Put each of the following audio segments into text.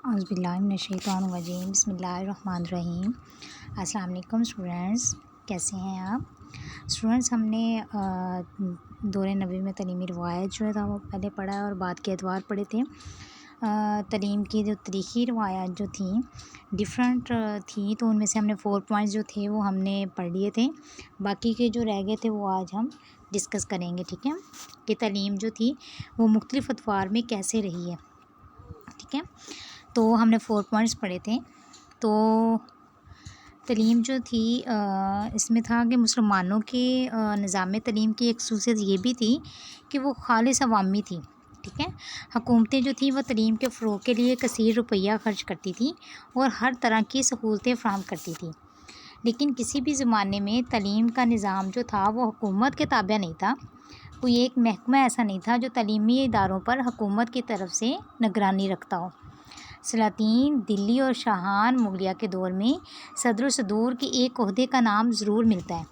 اعوذ باللہ من الشیطان الرجیم بسم اللہ الرحمن الرحیم۔ السلام علیکم اسٹوڈنٹس، کیسے ہیں آپ؟ اسٹوڈنٹس، ہم نے دور نبوی میں تعلیمی روایت جو تھا وہ پہلے پڑھا ہے اور بعد کے ادوار پڑھے تھے۔ تعلیم کی جو تاریخی روایات جو تھیں ڈفرینٹ تھیں، تو ان میں سے ہم نے 4 پوائنٹس جو تھے وہ ہم نے پڑھ لیے تھے۔ باقی کے جو رہ گئے تھے وہ آج ہم ڈسکس کریں گے، ٹھیک ہے؟ کہ تعلیم جو تھی وہ مختلف ادوار میں کیسے رہی ہے، ٹھیک ہے؟ تو ہم نے 4 پوائنٹس پڑھے تھے۔ تو تعلیم جو تھی اس میں تھا کہ مسلمانوں کے نظام تعلیم کی ایک خصوصیت یہ بھی تھی کہ وہ خالص عوامی تھی، ٹھیک ہے؟ حکومتیں جو تھیں وہ تعلیم کے فروغ کے لیے کثیر روپیہ خرچ کرتی تھیں اور ہر طرح کی سہولتیں فراہم کرتی تھیں، لیکن کسی بھی زمانے میں تعلیم کا نظام جو تھا وہ حکومت کے تابع نہیں تھا۔ کوئی ایک محکمہ ایسا نہیں تھا جو تعلیمی اداروں پر حکومت کی طرف سے نگرانی رکھتا ہو۔ سلاطین دلی اور شاہان مغلیہ کے دور میں صدر و صدور کے ایک عہدے کا نام ضرور ملتا ہے۔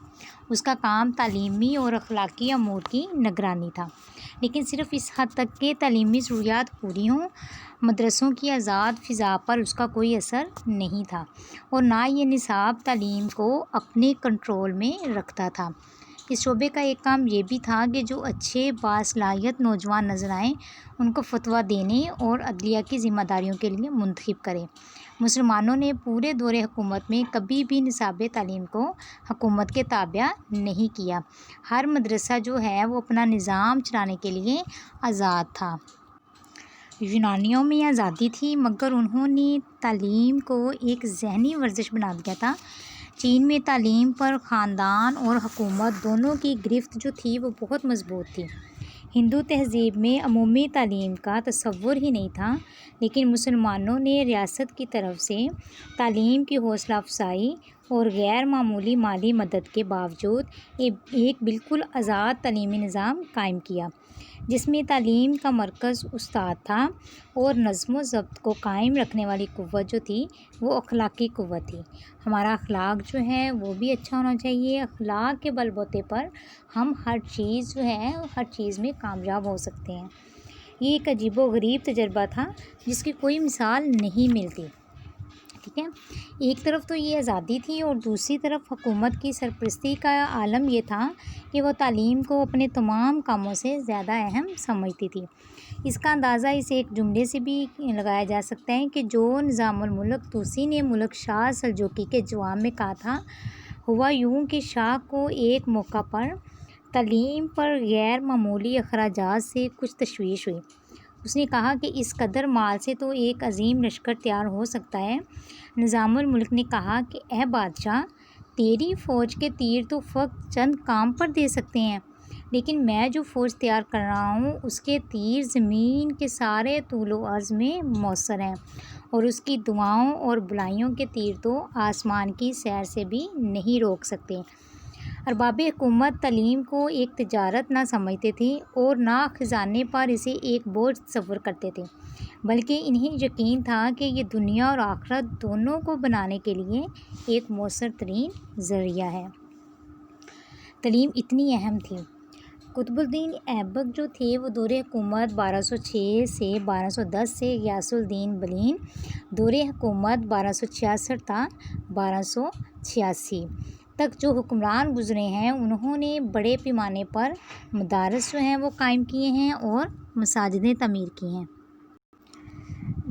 اس کا کام تعلیمی اور اخلاقی امور کی نگرانی تھا، لیکن صرف اس حد تک کہ تعلیمی ضروریات پوری ہوں۔ مدرسوں کی آزاد فضا پر اس کا کوئی اثر نہیں تھا اور نہ یہ نصاب تعلیم کو اپنے کنٹرول میں رکھتا تھا۔ اس شعبے کا ایک کام یہ بھی تھا کہ جو اچھے باصلاحیت نوجوان نظر آئیں ان کو فتویٰ دینے اور عدلیہ کی ذمہ داریوں کے لیے منتخب کرے۔ مسلمانوں نے پورے دور حکومت میں کبھی بھی نصاب تعلیم کو حکومت کے تابع نہیں کیا۔ ہر مدرسہ جو ہے وہ اپنا نظام چلانے کے لیے آزاد تھا۔ یونانیوں میں آزادی تھی، مگر انہوں نے تعلیم کو ایک ذہنی ورزش بنا دیا تھا۔ چین میں تعلیم پر خاندان اور حکومت دونوں کی گرفت جو تھی وہ بہت مضبوط تھی۔ ہندو تہذیب میں عمومی تعلیم کا تصور ہی نہیں تھا، لیکن مسلمانوں نے ریاست کی طرف سے تعلیم کی حوصلہ افزائی اور غیر معمولی مالی مدد کے باوجود ایک بالکل آزاد تعلیمی نظام قائم کیا، جس میں تعلیم کا مرکز استاد تھا اور نظم و ضبط کو قائم رکھنے والی قوت جو تھی وہ اخلاقی قوت تھی۔ ہمارا اخلاق جو ہے وہ بھی اچھا ہونا چاہیے۔ اخلاق کے بل بوتے پر ہم ہر چیز جو ہے ہر چیز میں کامیاب ہو سکتے ہیں۔ یہ ایک عجیب و غریب تجربہ تھا جس کی کوئی مثال نہیں ملتی، ٹھیک ہے؟ ایک طرف تو یہ آزادی تھی اور دوسری طرف حکومت کی سرپرستی کا عالم یہ تھا کہ وہ تعلیم کو اپنے تمام کاموں سے زیادہ اہم سمجھتی تھی۔ اس کا اندازہ اس ایک جملے سے بھی لگایا جا سکتا ہے کہ جو نظام الملک توسی نے ملک شاہ سلجوقی کے جواب میں کہا تھا، ہوا یوں کہ شاہ کو ایک موقع پر تعلیم پر غیر معمولی اخراجات سے کچھ تشویش ہوئی۔ اس نے کہا کہ اس قدر مال سے تو ایک عظیم لشکر تیار ہو سکتا ہے۔ نظام الملک نے کہا کہ اے بادشاہ، تیری فوج کے تیر تو فقط چند کام پر دے سکتے ہیں، لیکن میں جو فوج تیار کر رہا ہوں اس کے تیر زمین کے سارے طول و عرض میں موثر ہیں، اور اس کی دعاؤں اور بلائیوں کے تیر تو آسمان کی سیر سے بھی نہیں روک سکتے۔ ارباب حکومت تعلیم کو ایک تجارت نہ سمجھتے تھے اور نہ خزانے پر اسے ایک بوجھ تصور کرتے تھے، بلکہ انہیں یقین تھا کہ یہ دنیا اور آخرت دونوں کو بنانے کے لیے ایک مؤثر ترین ذریعہ ہے۔ تعلیم اتنی اہم تھی۔ قطب الدین ایبک جو تھے وہ دور حکومت 1206 سے 1210 سے غیاث الدین بلین دور حکومت 1266 تا 1286 تک جو حکمران گزرے ہیں، انہوں نے بڑے پیمانے پر مدارس جو ہیں وہ قائم کیے ہیں اور مساجدیں تعمیر کی ہیں۔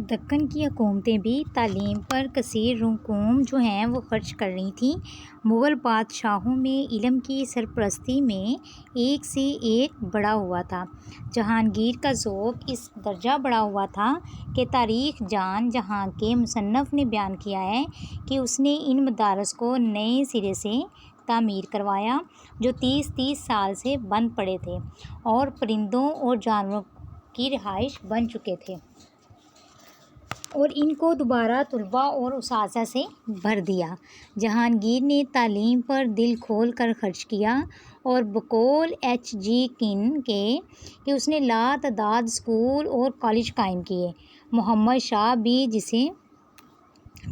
دکن کی حکومتیں بھی تعلیم پر کثیر رقوم جو ہیں وہ خرچ کر رہی تھیں۔ مغل بادشاہوں میں علم کی سرپرستی میں ایک سے ایک بڑھا ہوا تھا۔ جہانگیر کا ذوق اس درجہ بڑھا ہوا تھا کہ تاریخ جان جہاں کے مصنف نے بیان کیا ہے کہ اس نے ان مدارس کو نئے سرے سے تعمیر کروایا جو 30 سال سے بند پڑے تھے اور پرندوں اور جانوروں کی رہائش بن چکے تھے، اور ان کو دوبارہ طلباء اور اساتذہ سے بھر دیا۔ جہانگیر نے تعلیم پر دل کھول کر خرچ کیا اور بقول ایچ کن کے کہ اس نے لاتعداد اسکول اور کالج قائم کیے۔ محمد شاہ بھی، جسے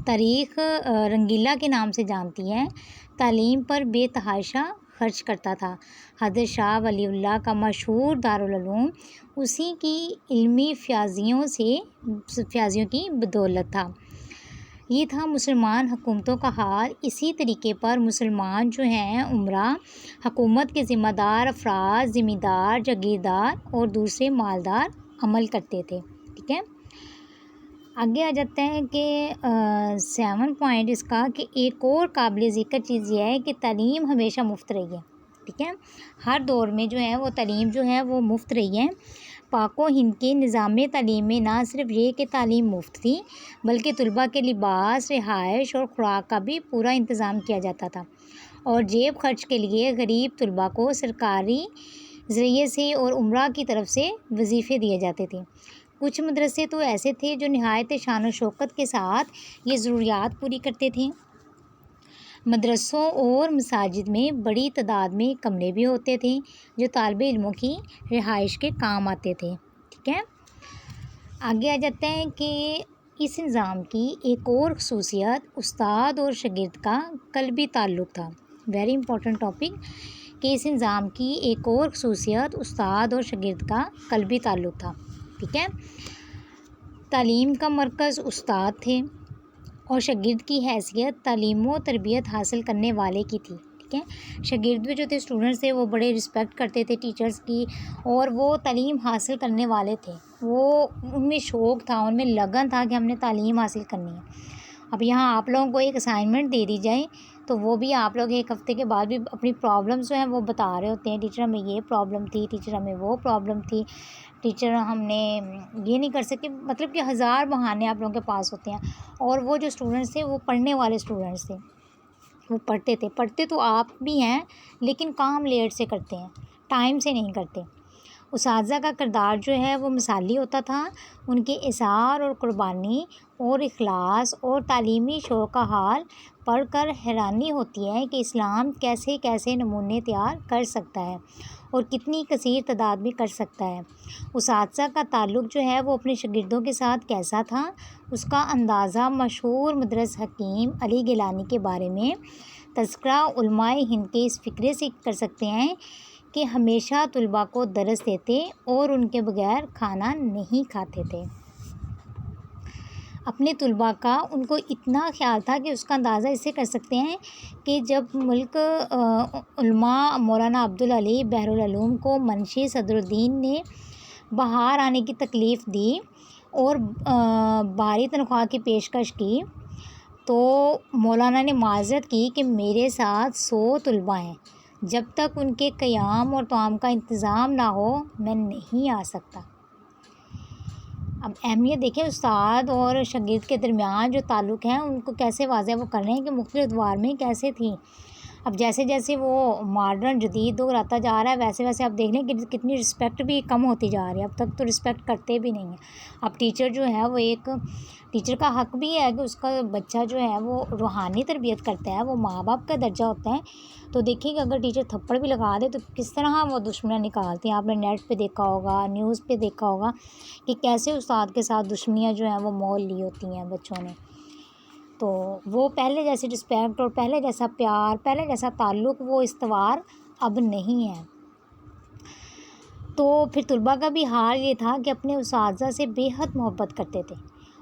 تاریخ رنگیلا کے نام سے جانتی ہے، تعلیم پر بے تحاشا خرچ کرتا تھا۔ حضرت شاہ ولی اللہ کا مشہور دارالعلوم اسی کی علمی فیاضیوں کی بدولت تھا۔ یہ تھا مسلمان حکومتوں کا حال۔ اسی طریقے پر مسلمان جو ہیں عمرہ حکومت کے ذمہ دار افراد، زمیندار، جاگیردار اور دوسرے مالدار عمل کرتے تھے۔ ٹھیک ہے، آگے آ جاتے ہیں کہ 7 پوائنٹ اس کا کہ ایک اور قابل ذکر چیز یہ ہے کہ تعلیم ہمیشہ مفت رہی ہے۔ ٹھیک ہے، ہر دور میں جو ہے وہ تعلیم جو ہے وہ مفت رہی ہے۔ پاک و ہند کے نظام تعلیم میں نہ صرف یہ کہ تعلیم مفت تھی بلکہ طلباء کے لباس، رہائش اور خوراک کا بھی پورا انتظام کیا جاتا تھا، اور جیب خرچ کے لیے غریب طلباء کو سرکاری ذریعے سے اور عمرہ کی طرف سے وظیفے دیے جاتے تھے۔ کچھ مدرسے تو ایسے تھے جو نہایت شان و شوکت کے ساتھ یہ ضروریات پوری کرتے تھے۔ مدرسوں اور مساجد میں بڑی تعداد میں کمرے بھی ہوتے تھے جو طالب علموں کی رہائش کے کام آتے تھے۔ ٹھیک ہے، آگے آ جاتے ہیں کہ اس نظام کی ایک اور خصوصیت استاد اور شاگرد کا قلبی تعلق تھا۔ ویری امپورٹنٹ ٹاپک کہ اس نظام کی ایک اور خصوصیت استاد اور شاگرد کا قلبی تعلق تھا۔ ٹھیک ہے، تعلیم کا مرکز استاد تھے اور شاگرد کی حیثیت تعلیم و تربیت حاصل کرنے والے کی تھی۔ ٹھیک ہے، شاگرد بھی جو تھے، اسٹوڈنٹس تھے، وہ بڑے رسپیکٹ کرتے تھے ٹیچرز کی، اور وہ تعلیم حاصل کرنے والے تھے۔ وہ ان میں شوق تھا، ان میں لگن تھا کہ ہم نے تعلیم حاصل کرنی ہے۔ اب یہاں آپ لوگوں کو ایک اسائنمنٹ دے دی جائے تو وہ بھی آپ لوگ ایک ہفتے کے بعد بھی اپنی پرابلمس جو ہیں وہ بتا رہے ہوتے ہیں، ٹیچر ہمیں یہ پرابلم تھی، ٹیچر ہمیں وہ پرابلم تھی، ٹیچر ہم نے یہ نہیں کر سکے، مطلب کہ ہزار بہانے آپ لوگوں کے پاس ہوتے ہیں۔ اور وہ جو اسٹوڈنٹس تھے وہ پڑھنے والے اسٹوڈنٹس تھے، وہ پڑھتے تھے، پڑھتے تو آپ بھی ہیں لیکن کام لیٹ سے کرتے ہیں، ٹائم سے نہیں کرتے۔ اساتذہ کا کردار جو ہے وہ مثالی ہوتا تھا۔ ان کے اثار اور قربانی اور اخلاص اور تعلیمی شوق کا حال پڑھ کر حیرانی ہوتی ہے کہ اسلام کیسے کیسے نمونے تیار کر سکتا ہے اور کتنی کثیر تعداد میں کر سکتا ہے۔ اساتذہ کا تعلق جو ہے وہ اپنے شاگردوں کے ساتھ کیسا تھا، اس کا اندازہ مشہور مدرس حکیم علی گیلانی کے بارے میں تذکرہ علماء ہند کے اس فقرے سے کر سکتے ہیں کہ ہمیشہ طلباء کو درس دیتے اور ان کے بغیر کھانا نہیں کھاتے تھے۔ اپنے طلباء کا ان کو اتنا خیال تھا کہ اس کا اندازہ اس سے کر سکتے ہیں کہ جب ملک علماء مولانا عبدالعلی بحر العلوم کو منشی صدر الدین نے باہر آنے کی تکلیف دی اور بھاری تنخواہ کی پیشکش کی تو مولانا نے معذرت کی کہ میرے ساتھ 100 طلباء ہیں، جب تک ان کے قیام اور طعام کا انتظام نہ ہو میں نہیں آ سکتا۔ اب اہمیت دیکھیں استاد اور شاگرد کے درمیان جو تعلق ہیں ان کو کیسے واضح وہ کر رہے ہیں کہ مختلف ادوار میں کیسے تھی۔ اب جیسے جیسے وہ ماڈرن جدید دور آتا جا رہا ہے ویسے ویسے آپ دیکھ لیں کہ کتنی رسپیکٹ بھی کم ہوتی جا رہی ہے۔ اب تک تو رسپیکٹ کرتے بھی نہیں ہیں۔ اب ٹیچر جو ہے وہ ایک ٹیچر کا حق بھی ہے کہ اس کا بچہ جو ہے وہ روحانی تربیت کرتا ہے، وہ ماں باپ کا درجہ ہوتا ہے۔ تو دیکھیں کہ اگر ٹیچر تھپڑ بھی لگا دے تو کس طرح وہ دشمنیاں نکالتے ہیں۔ آپ نے نیٹ پہ دیکھا ہوگا، نیوز پہ دیکھا ہوگا کہ کیسے استاد کے ساتھ دشمنیاں جو ہیں وہ مول لی ہوتی ہیں بچوں نے۔ تو وہ پہلے جیسی رسپیکٹ اور پہلے جیسا پیار، پہلے جیسا تعلق وہ استوار اب نہیں ہے۔ تو پھر طلباء کا بھی حال یہ تھا کہ اپنے اساتذہ سے بے حد محبت کرتے تھے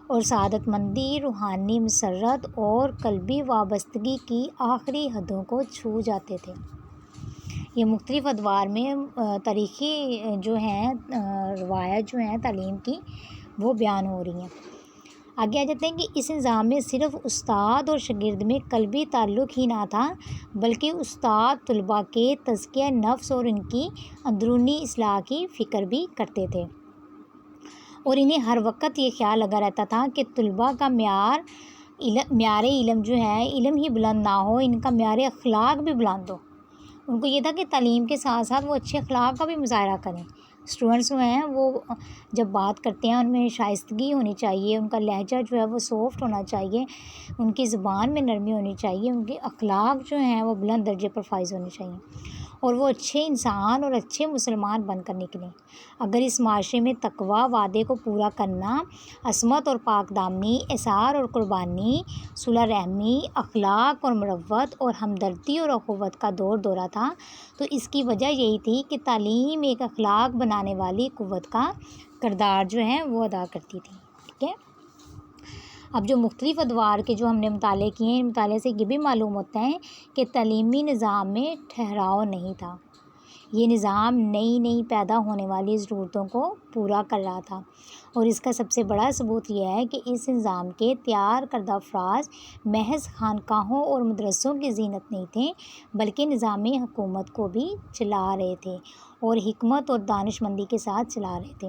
اور سعادت مندی، روحانی مسرت اور قلبی وابستگی کی آخری حدوں کو چھو جاتے تھے۔ یہ مختلف ادوار میں تاریخی جو ہیں روایت جو ہیں تعلیم کی وہ بیان ہو رہی ہیں۔ آگے آ جاتے ہیں کہ اس نظام میں صرف استاد اور شاگرد میں قلبی تعلق ہی نہ تھا بلکہ استاد طلباء کے تزکیہ نفس اور ان کی اندرونی اصلاح کی فکر بھی کرتے تھے، اور انہیں ہر وقت یہ خیال لگا رہتا تھا کہ طلباء کا معیار علم جو ہے علم ہی بلند نہ ہو، ان کا معیار اخلاق بھی بلند ہو۔ ان کو یہ تھا کہ تعلیم کے ساتھ ساتھ وہ اچھے اخلاق کا بھی مظاہرہ کریں۔ اسٹوڈنٹس جو ہیں وہ جب بات کرتے ہیں ان میں شائستگی ہونی چاہیے، ان کا لہجہ جو ہے وہ سافٹ ہونا چاہیے، ان کی زبان میں نرمی ہونی چاہیے، ان کے اخلاق جو ہیں وہ بلند درجے پر فائز ہونے چاہیے۔ اور وہ اچھے انسان اور اچھے مسلمان بن کر نکلیں۔ اگر اس معاشرے میں تقویٰ، وعدے کو پورا کرنا، عصمت اور پاک دامنی، احسان اور قربانی، صلہ رحمی، اخلاق اور مروت اور ہمدردی اور اخوت کا دور دورہ تھا، تو اس کی وجہ یہی تھی کہ تعلیم ایک اخلاق بنانے والی قوت کا کردار جو ہے وہ ادا کرتی تھی۔ ٹھیک ہے، اب جو مختلف ادوار کے جو ہم نے مطالعے کیے ہیں، مطالعے سے یہ بھی معلوم ہوتا ہے کہ تعلیمی نظام میں ٹھہراؤ نہیں تھا۔ یہ نظام نئی پیدا ہونے والی ضرورتوں کو پورا کر رہا تھا، اور اس کا سب سے بڑا ثبوت یہ ہے کہ اس نظام کے تیار کردہ افراد محض خانقاہوں اور مدرسوں کی زینت نہیں تھے، بلکہ نظام حکومت کو بھی چلا رہے تھے اور حکمت اور دانش مندی کے ساتھ چلا رہے تھے۔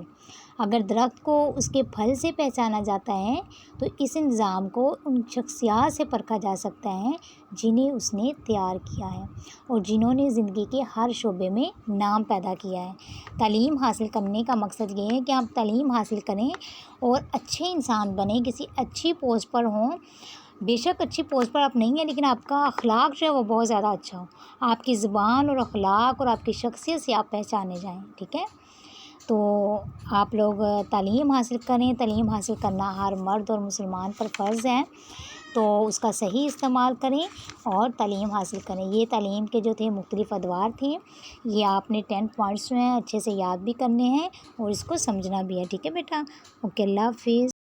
اگر درخت کو اس کے پھل سے پہچانا جاتا ہے تو اس نظام کو ان شخصیات سے پرکھا جا سکتا ہے جنہیں اس نے تیار کیا ہے اور جنہوں نے زندگی کے ہر شعبے میں نام پیدا کیا ہے۔ تعلیم حاصل کرنے کا مقصد یہ ہے کہ آپ تعلیم حاصل کریں اور اچھے انسان بنیں، کسی اچھی پوسٹ پر ہوں۔ بے شک اچھی پوسٹ پر آپ نہیں ہیں، لیکن آپ کا اخلاق جو ہے وہ بہت زیادہ اچھا ہو، آپ کی زبان اور اخلاق اور آپ کی شخصیت سے آپ پہچانے جائیں۔ ٹھیک ہے، تو آپ لوگ تعلیم حاصل کریں۔ تعلیم حاصل کرنا ہر مرد اور مسلمان پر فرض ہے، تو اس کا صحیح استعمال کریں اور تعلیم حاصل کریں۔ یہ تعلیم کے جو تھے مختلف ادوار تھے، یہ آپ نے 10 پوائنٹس جو ہیں اچھے سے یاد بھی کرنے ہیں اور اس کو سمجھنا بھی ہے۔ ٹھیک ہے بیٹا، اوکے، اللہ حافظ۔